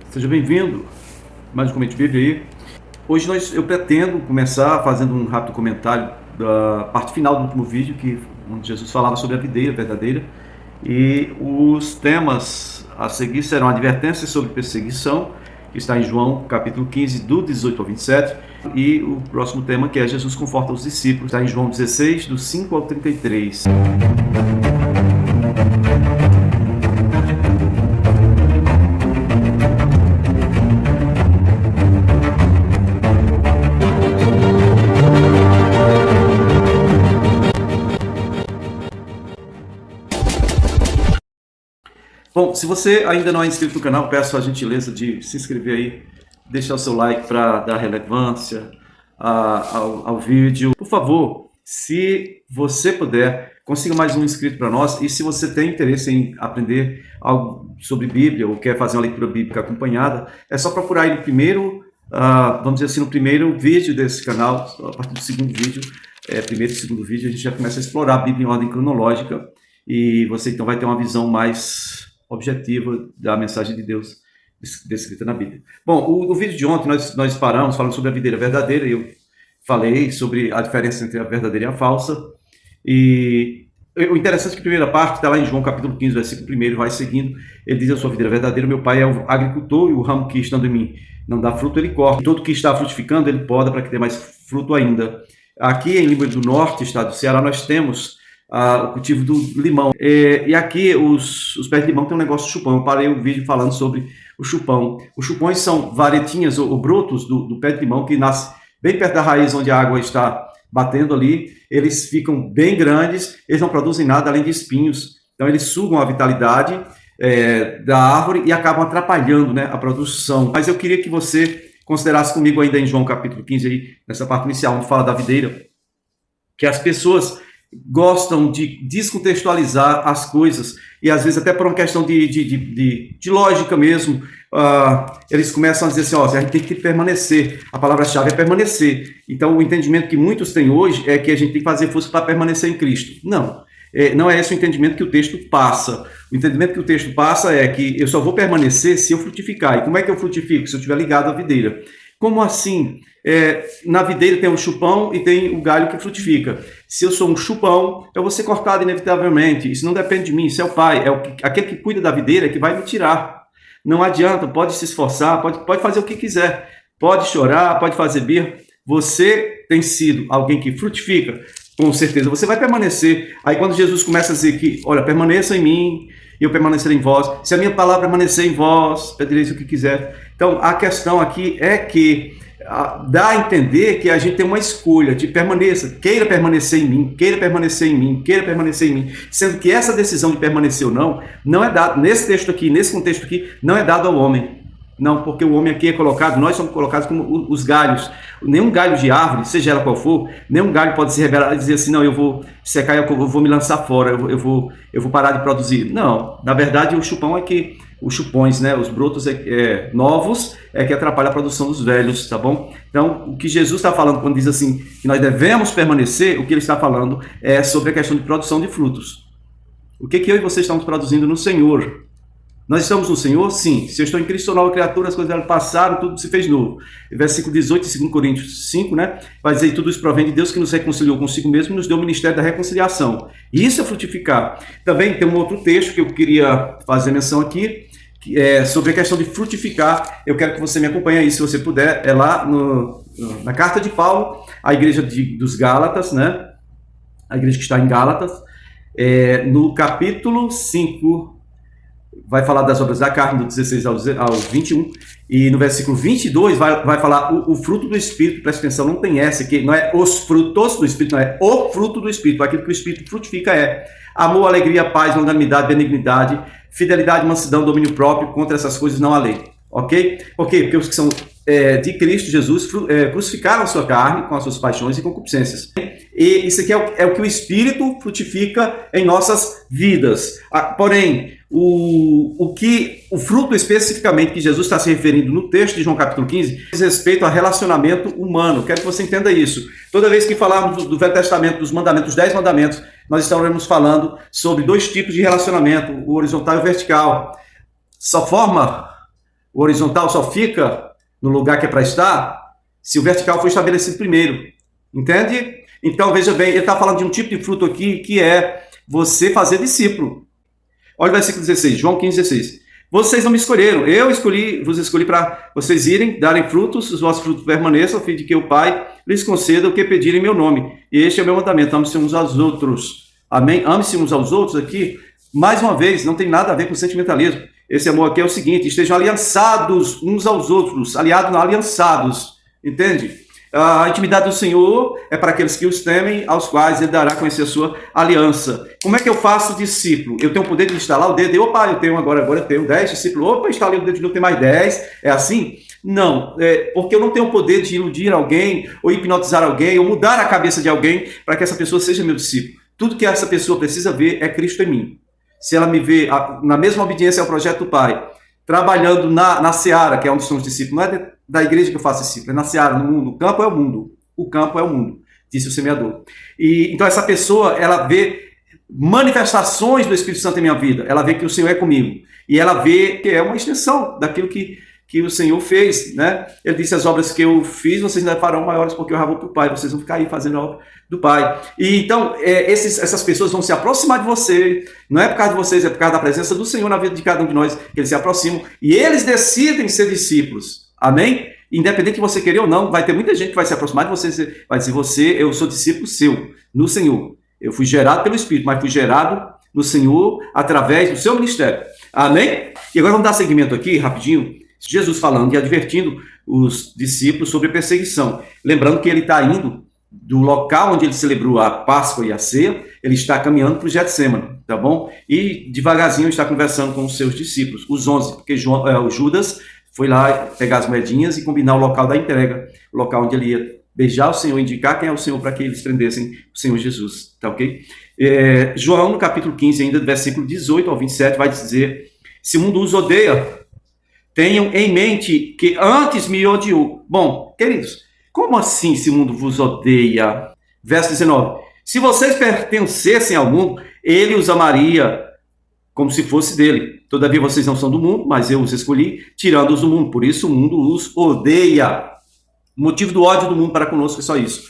Seja bem-vindo, mais um Comente Bíblia aí. Hoje eu pretendo começar fazendo um rápido comentário da parte final do último vídeo, onde Jesus falava sobre a videira verdadeira, e os temas a seguir serão advertências sobre perseguição, que está em João capítulo 15, do 18 ao 27, e o próximo tema, que é Jesus conforta os discípulos, está em João 16, do 5 ao 33. Bom, se você ainda não é inscrito no canal, peço a gentileza de se inscrever aí, deixar o seu like para dar relevância ao vídeo. Por favor, se você puder, consiga mais um inscrito para nós. E se você tem interesse em aprender algo sobre Bíblia ou quer fazer uma leitura bíblica acompanhada, é só procurar aí no primeiro, vamos dizer assim, no primeiro vídeo desse canal. A partir do segundo vídeo, primeiro e segundo vídeo, a gente já começa a explorar a Bíblia em ordem cronológica, e você então vai ter uma visão mais objetiva da mensagem de Deus descrita na Bíblia. Bom, o vídeo de ontem nós paramos falando sobre a videira verdadeira, e eu falei sobre a diferença entre a verdadeira e a falsa. E o interessante é que a primeira parte está lá em João capítulo 15, versículo 1, vai seguindo. Ele diz: eu sou a videira verdadeira, meu pai é o agricultor, e o ramo que estando em mim não dá fruto, ele corta. Todo que está frutificando, ele poda para que dê mais fruto ainda. Aqui em Lima do Norte, estado do Ceará, nós temos o cultivo do limão. E aqui os pés de limão tem um negócio de chupão. Eu parei o vídeo falando sobre o chupão. Os chupões são varetinhas ou brotos do pé de limão que nasce bem perto da raiz, onde a água está batendo ali. Eles ficam bem grandes, eles não produzem nada além de espinhos. Então eles sugam a vitalidade da árvore e acabam atrapalhando, né, a produção. Mas eu queria que você considerasse comigo ainda em João capítulo 15, aí, nessa parte inicial, onde fala da videira, que as pessoas gostam de descontextualizar as coisas, e às vezes até por uma questão de lógica mesmo, eles começam a dizer assim: a gente tem que permanecer, a palavra-chave é permanecer. Então o entendimento que muitos têm hoje é que a gente tem que fazer força para permanecer em Cristo. Não é esse o entendimento que o texto passa. O entendimento que o texto passa é que eu só vou permanecer se eu frutificar. E como é que eu frutifico? Se eu estiver ligado à videira. Como assim? Na videira tem o chupão e tem o galho que frutifica. Se eu sou um chupão, eu vou ser cortado inevitavelmente. Isso não depende de mim, isso é o Pai. Aquele que cuida da videira que vai me tirar. Não adianta, pode se esforçar, pode fazer o que quiser. Pode chorar, pode fazer birra. Você tem sido alguém que frutifica, com certeza. Você vai permanecer. Aí quando Jesus começa a dizer que, olha, permaneça em mim, e eu permanecerei em vós. Se a minha palavra permanecer em vós, pedireis o que quiser. Então, a questão aqui é que dá a entender que a gente tem uma escolha de permaneça, queira permanecer em mim, queira permanecer em mim, queira permanecer em mim. Sendo que essa decisão de permanecer ou não é dada, nesse texto aqui, nesse contexto aqui, não é dado ao homem. Não, porque o homem aqui é colocado, nós somos colocados como os galhos. Nenhum galho de árvore, seja ela qual for, nenhum galho pode se rebelar e dizer assim: não, eu vou secar, eu vou me lançar fora, eu vou parar de produzir. Não, na verdade o chupão é que, os chupões, né, os brotos novos é que atrapalha a produção dos velhos, tá bom? Então, o que Jesus está falando quando diz assim, que nós devemos permanecer, o que ele está falando é sobre a questão de produção de frutos. O que eu e você estamos produzindo no Senhor? Nós estamos no Senhor? Sim. Se eu estou em Cristo, sou nova criatura, as coisas passaram, tudo se fez novo. Versículo 18 de 2 Coríntios 5, né? Vai dizer: tudo isso provém de Deus, que nos reconciliou consigo mesmo e nos deu o ministério da reconciliação. E isso é frutificar. Também tem um outro texto que eu queria fazer menção aqui, que é sobre a questão de frutificar. Eu quero que você me acompanhe aí, se você puder. É lá na carta de Paulo, à igreja dos Gálatas, né? A igreja que está em Gálatas, no capítulo 5, vai falar das obras da carne, do 16 ao 21, e no versículo 22 vai falar o fruto do Espírito. Presta atenção, não tem essa aqui, não é os frutos do Espírito, não é o fruto do Espírito. Aquilo que o Espírito frutifica é amor, alegria, paz, longanimidade, benignidade, fidelidade, mansidão, domínio próprio. Contra essas coisas não há lei. Ok? Por quê? Porque os que são de Cristo Jesus crucificaram a sua carne com as suas paixões e concupiscências. E isso aqui é o que o Espírito frutifica em nossas vidas. Porém, o fruto especificamente que Jesus está se referindo no texto de João capítulo 15 diz respeito a relacionamento humano. Quero que você entenda isso. Toda vez que falarmos do Velho Testamento, dos mandamentos, 10 mandamentos, nós estaremos falando sobre dois tipos de relacionamento, o horizontal e o vertical. Só forma O horizontal só fica no lugar que é para estar se o vertical for estabelecido primeiro. Entende? Então, veja bem, ele está falando de um tipo de fruto aqui que é você fazer discípulo. Olha o versículo 16, João 15, 16. Vocês não me escolheram, vos escolhi para vocês irem, darem frutos, os vossos frutos permaneçam, a fim de que o Pai lhes conceda o que pedirem em meu nome. E este é o meu mandamento, ame-se uns aos outros. Amém? Ame-se uns aos outros aqui, mais uma vez, não tem nada a ver com sentimentalismo. Esse amor aqui é o seguinte, estejam aliançados uns aos outros, aliados, não, aliançados, entende? A intimidade do Senhor é para aqueles que os temem, aos quais Ele dará a conhecer a sua aliança. Como é que eu faço discípulo? Eu tenho o poder de instalar o dedo, e, opa, eu tenho agora eu tenho 10 discípulos, opa, instalei o dedo de novo, tem mais 10, é assim? Não, porque eu não tenho o poder de iludir alguém, ou hipnotizar alguém, ou mudar a cabeça de alguém para que essa pessoa seja meu discípulo. Tudo que essa pessoa precisa ver é Cristo em mim. Se ela me vê na mesma obediência ao projeto do Pai, trabalhando na seara, que é onde são os discípulos, não é da igreja que eu faço discípulo, é na seara, no mundo. O campo é o mundo. O campo é o mundo, disse o semeador. E então essa pessoa, ela vê manifestações do Espírito Santo em minha vida. Ela vê que o Senhor é comigo. E ela vê que é uma extensão daquilo que o Senhor fez, né? Ele disse, as obras que eu fiz, vocês ainda farão maiores, porque eu já vou para o Pai, vocês vão ficar aí fazendo a obra do Pai. E então, essas pessoas vão se aproximar de você, não é por causa de vocês, é por causa da presença do Senhor na vida de cada um de nós, que eles se aproximam, e eles decidem ser discípulos, amém? Independente de você querer ou não, vai ter muita gente que vai se aproximar de você, vai dizer, eu sou discípulo seu, no Senhor. Eu fui gerado pelo Espírito, mas fui gerado no Senhor através do seu ministério, amém? E agora vamos dar seguimento aqui, rapidinho, Jesus falando e advertindo os discípulos sobre a perseguição. Lembrando que ele está indo do local onde ele celebrou a Páscoa e a ceia, ele está caminhando para o Getsêmani, tá bom? E devagarzinho está conversando com os seus discípulos, os 11, porque o Judas foi lá pegar as moedinhas e combinar o local da entrega, o local onde ele ia beijar o Senhor, indicar quem é o Senhor para que eles prendessem o Senhor Jesus, tá ok? João, no capítulo 15, ainda do versículo 18 ao 27, vai dizer, se o mundo os odeia, tenham em mente que antes me odiou. Bom, queridos, como assim se o mundo vos odeia? Verso 19. Se vocês pertencessem ao mundo, ele os amaria como se fosse dele. Todavia vocês não são do mundo, mas eu os escolhi, tirando-os do mundo. Por isso o mundo os odeia. O motivo do ódio do mundo para conosco é só isso.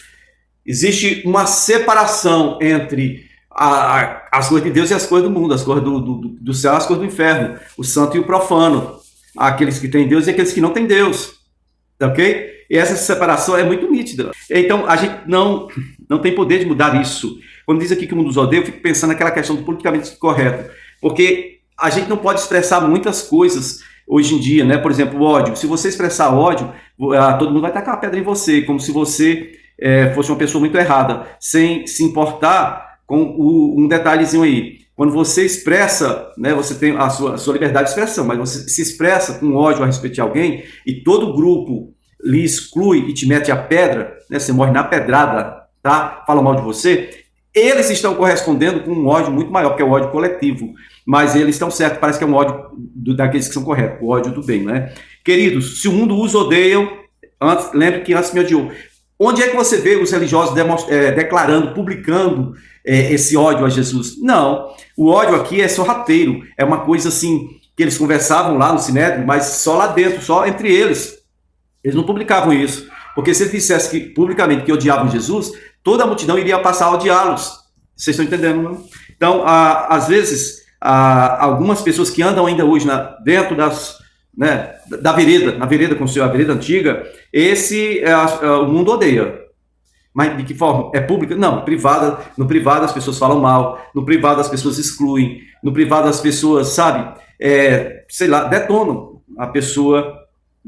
Existe uma separação entre as coisas de Deus e as coisas do mundo, as coisas do céu e as coisas do inferno, o santo e o profano. Aqueles que têm Deus e aqueles que não têm Deus, ok? E essa separação é muito nítida. Então, a gente não tem poder de mudar isso. Quando diz aqui que o mundo os odeia, eu fico pensando naquela questão do politicamente correto, porque a gente não pode expressar muitas coisas hoje em dia, né? Por exemplo, o ódio. Se você expressar ódio, todo mundo vai tacar uma pedra em você, como se você fosse uma pessoa muito errada, sem se importar com um detalhezinho aí. Quando você expressa, né, você tem a sua liberdade de expressão, mas você se expressa com ódio a respeito de alguém e todo grupo lhe exclui e te mete a pedra, né, você morre na pedrada, tá? Fala mal de você, eles estão correspondendo com um ódio muito maior, porque é o ódio coletivo, mas eles estão certos, parece que é um ódio daqueles que são corretos, o ódio do bem, né? Queridos, se o mundo os odeia, lembre que antes me odiou. Onde é que você vê os religiosos declarando, publicando esse ódio a Jesus? Não, o ódio aqui é sorrateiro, é uma coisa assim, que eles conversavam lá no Sinédrio, mas só lá dentro, só entre eles. Eles não publicavam isso, porque se eles dissessem publicamente que odiavam Jesus, toda a multidão iria passar a odiá-los. Vocês estão entendendo, não? Então, às vezes, algumas pessoas que andam ainda hoje dentro da vereda, na vereda com a vereda antiga, o mundo odeia. Mas de que forma? É pública? Não, privada. No privado as pessoas falam mal, no privado as pessoas excluem, no privado as pessoas, sabe, detonam a pessoa.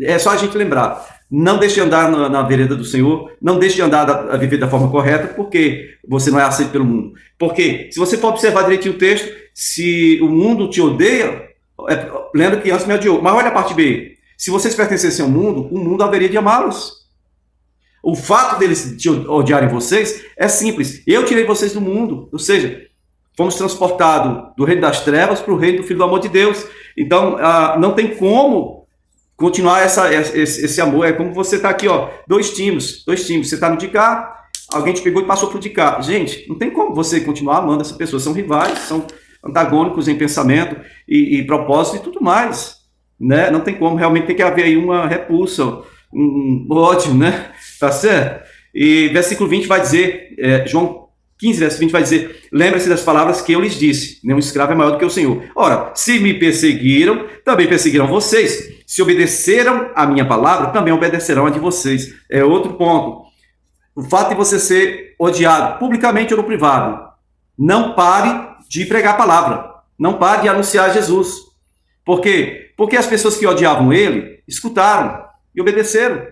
É só a gente lembrar, não deixe de andar na vereda do Senhor, não deixe de andar a viver da forma correta, porque você não é aceito pelo mundo. Porque, se você for observar direitinho o texto, se o mundo te odeia, lembra que antes me odiou. Mas olha a parte B. Se vocês pertencessem ao mundo, o mundo haveria de amá-los. O fato deles odiarem vocês é simples. Eu tirei vocês do mundo. Ou seja, fomos transportados do reino das trevas para o reino do Filho do amor de Deus. Então, não tem como continuar esse amor. É como você está aqui, ó, dois times. Você está no de cá, alguém te pegou e passou para o de cá. Gente, não tem como você continuar amando essa pessoa. São rivais, são antagônicos em pensamento e propósito e tudo mais. né? Não tem como, realmente tem que haver aí uma repulsa, um ódio, né? Tá certo? E versículo 20 vai dizer, João 15, versículo 20 vai dizer: lembre-se das palavras que eu lhes disse, nenhum escravo é maior do que o Senhor. Ora, se me perseguiram, também perseguirão vocês. Se obedeceram a minha palavra, também obedecerão a de vocês. É outro ponto. O fato de você ser odiado, publicamente ou no privado, não pare de pregar a palavra. Não pare de anunciar Jesus. Por quê? Porque as pessoas que odiavam ele, escutaram e obedeceram.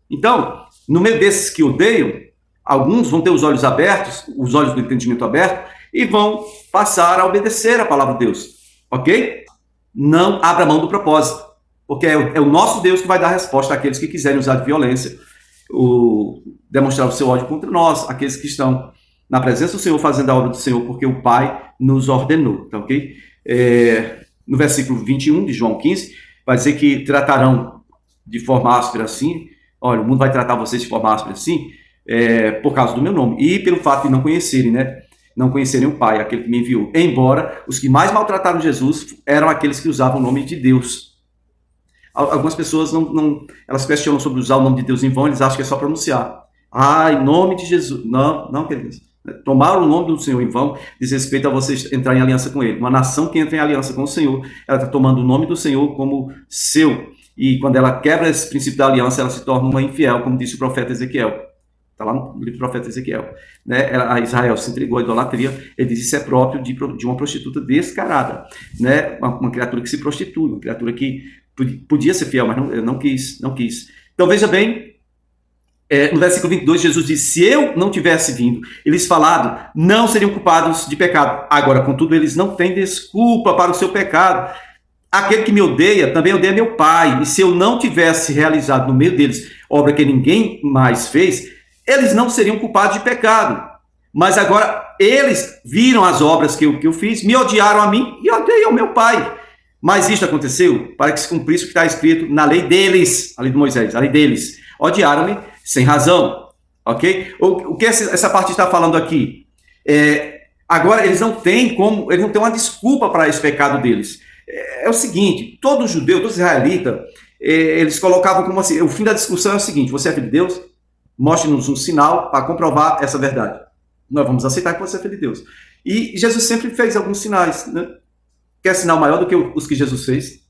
Então, no meio desses que odeiam, alguns vão ter os olhos abertos, os olhos do entendimento abertos, e vão passar a obedecer a palavra de Deus. Ok? Não abra mão do propósito, porque é o nosso Deus que vai dar resposta àqueles que quiserem usar de violência, demonstrar o seu ódio contra nós, aqueles que estão na presença do Senhor, fazendo a obra do Senhor, porque o Pai nos ordenou. Tá, ok? No versículo 21 de João 15, vai dizer que tratarão de forma áspera assim. Olha, o mundo vai tratar vocês de forma áspera assim, por causa do meu nome, e pelo fato de não conhecerem, né? Não conhecerem o Pai, aquele que me enviou. Embora os que mais maltrataram Jesus eram aqueles que usavam o nome de Deus. Algumas pessoas elas questionam sobre usar o nome de Deus em vão, eles acham que é só pronunciar. Em nome de Jesus. Não, queridos. Tomar o nome do Senhor em vão diz respeito a vocês entrar em aliança com Ele. Uma nação que entra em aliança com o Senhor, ela está tomando o nome do Senhor como seu. E quando ela quebra esse princípio da aliança, ela se torna uma infiel, como disse o profeta Ezequiel. Está lá no livro do profeta Ezequiel. Né? A Israel se entregou à idolatria. Ele diz: isso é próprio de uma prostituta descarada. Né? Uma criatura que se prostitui, uma criatura que podia ser fiel, mas não quis. Então veja bem, no versículo 22, Jesus diz: se eu não tivesse vindo e lhes falado, não seriam culpados de pecado. Agora, contudo, eles não têm desculpa para o seu pecado. Aquele que me odeia, também odeia meu Pai. E se eu não tivesse realizado no meio deles obra que ninguém mais fez, eles não seriam culpados de pecado. Mas agora eles viram as obras que eu fiz, me odiaram a mim e odeiam ao meu Pai. Mas isto aconteceu para que se cumprisse o que está escrito na lei deles, a lei de Moisés, a lei deles. Odiaram-me sem razão. Ok? O que essa parte está falando aqui? Agora eles não têm uma desculpa para esse pecado deles. É o seguinte: todo judeu, todo israelita, eles colocavam como assim: o fim da discussão é o seguinte: você é filho de Deus? Mostre-nos um sinal para comprovar essa verdade. Nós vamos aceitar que você é filho de Deus. E Jesus sempre fez alguns sinais, né? Quer sinal maior do que os que Jesus fez?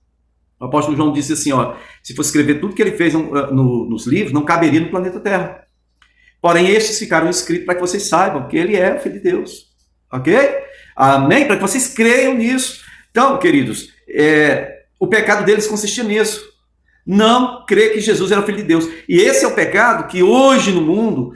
O apóstolo João disse assim: se fosse escrever tudo que ele fez nos livros, não caberia no planeta Terra. Porém, estes ficaram escritos para que vocês saibam que ele é o filho de Deus. Ok? Amém? Para que vocês creiam nisso. Então, queridos, o pecado deles consistia nisso. Não crer que Jesus era o Filho de Deus. E esse é o pecado que hoje no mundo,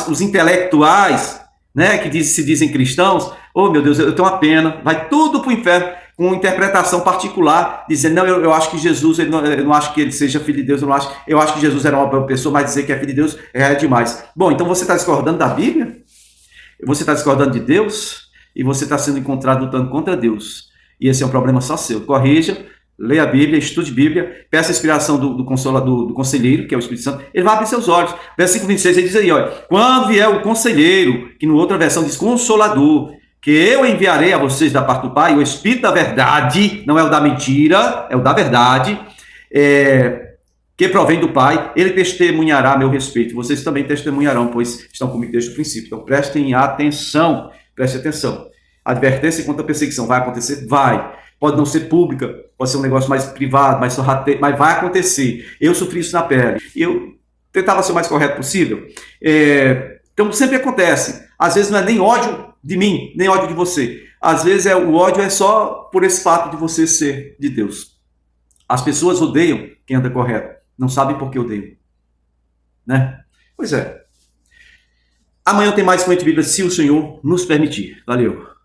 os intelectuais, né, que se dizem cristãos, oh meu Deus, eu tenho uma pena, vai tudo para o inferno, com interpretação particular, dizendo: não, eu acho que Jesus, eu não acho que ele seja Filho de Deus, eu acho que Jesus era uma boa pessoa, mas dizer que é Filho de Deus é demais. Bom, então você está discordando da Bíblia? Você está discordando de Deus? E você está sendo encontrado lutando contra Deus. E esse é um problema só seu. Corrija, leia a Bíblia, estude a Bíblia, peça a inspiração do conselheiro, que é o Espírito Santo, ele vai abrir seus olhos. Versículo 26, ele diz aí: quando vier o conselheiro, que na outra versão diz consolador, que eu enviarei a vocês da parte do Pai, o Espírito da verdade, não é o da mentira, é o da verdade, que provém do Pai, ele testemunhará a meu respeito. Vocês também testemunharão, pois estão comigo desde o princípio. Então prestem atenção, preste atenção. A advertência contra a perseguição vai acontecer? Vai. Pode não ser pública, pode ser um negócio mais privado, mais sorrateiro, mas vai acontecer. Eu sofri isso na pele. Eu tentava ser o mais correto possível. Então sempre acontece. Às vezes não é nem ódio de mim, nem ódio de você. Às vezes o ódio é só por esse fato de você ser de Deus. As pessoas odeiam quem anda correto. Não sabem por que odeiam. Né? Pois é. Amanhã tem mais Conhecimento de Bíblia, se o Senhor nos permitir. Valeu.